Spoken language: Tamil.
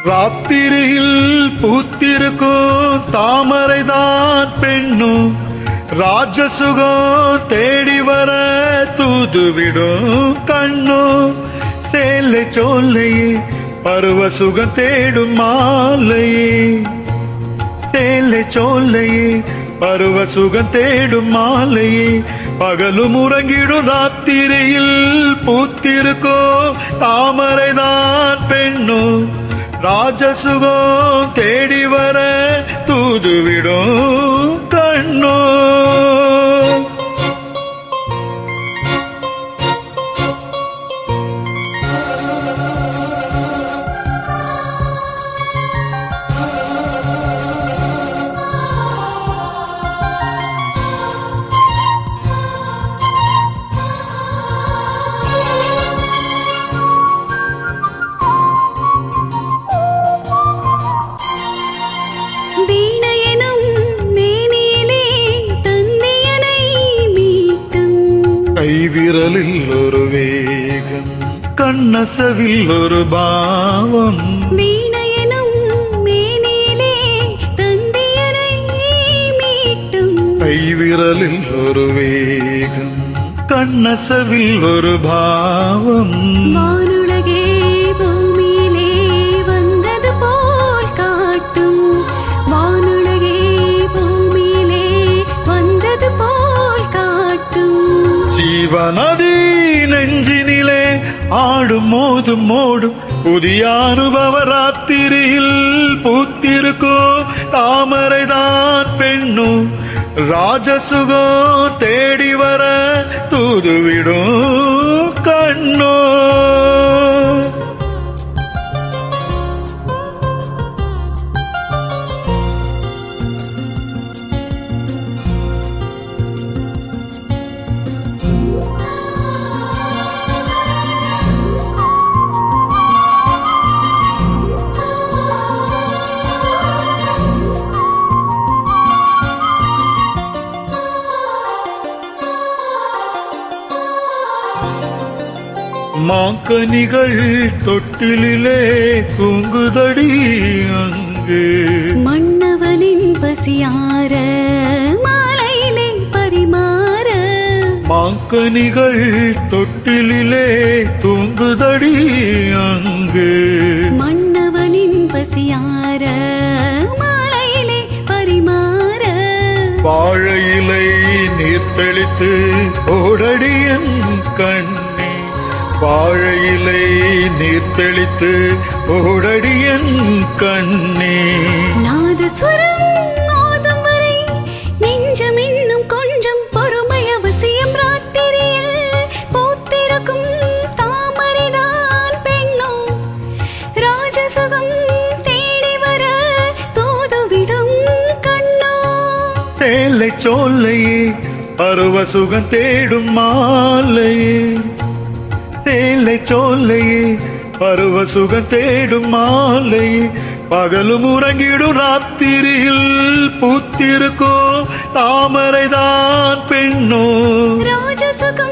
ராத்திரியில் பூத்திருக்கும் தாமரைதான் பெண்ணும் ராஜசுகம் தேடி வர தூதுவிடும் கண்ணும் சேலை சோலையே பருவ சுகம் தேடும் மாலையே சேலை சோலையே பருவ சுகம் தேடும் மாலையே பகலும் உறங்கிடும் ராத்திரியில் பூத்திருக்கோ தாமரைதான் பெண்ணும் ராஜசுகம் தேடி வர தூதுவிடும் கண்ணோ கைவிரலில் ஒரு வேகம் கண்ணசவில் ஒரு பாவம் வீணையனும் மேனிலே தந்தியனை மீட்டும் கைவிரலில் ஒரு வேகம் கண்ணசவில் ஒரு பாவம் வானுலகே பூமியிலே வந்தது போல் காட்டும் வானுலகே பூமியிலே வந்தது போல் காட்டும் ஜீவநதி நெஞ்சினிலே ஆடும் மோதும் மோடும் புதிய அனுபவ ராத்திரியில் பூத்திருக்கோ தாமரைதான் பெண்ணும் ராஜசுகம் தேடி வர தூதுவிடும் கண்ணோ மாங்கனிகள் தொட்டிலே தூங்குதடி அங்கு மன்னவனின் பசியார மாலையிலே பரிமாற மாங்கனிகள் தொட்டிலே தூங்குதடி அங்கு மன்னவனின் பசியார மாலையிலே பரிமாற வாழையிலை நீர் தெளித்து ஓடடியன் கண்ணே வாழையிலை நீர் தெளித்து ஓடடியன் கண்ணே நாதஸ்வரம் மோதும் வரை நெஞ்சம் இன்னும் கொஞ்சம் பொறுமை அவசியம் ராத்திரியில் பூத்திருக்கும் தாமரைதான் பெண்ணும் ராஜசுகம் தேடி வர தூதுவிடும் கண்ணோ சேலை சோலையே பருவ சுகம் தேடும் மாலையே சேலை சோலையே பருவ சுகம் தேடும் மாலையே பகலும் உறங்கிடும் ராத்திரியில் பூத்திருக்கோ தாமரைதான் பெண்ணோ ராஜசுகம்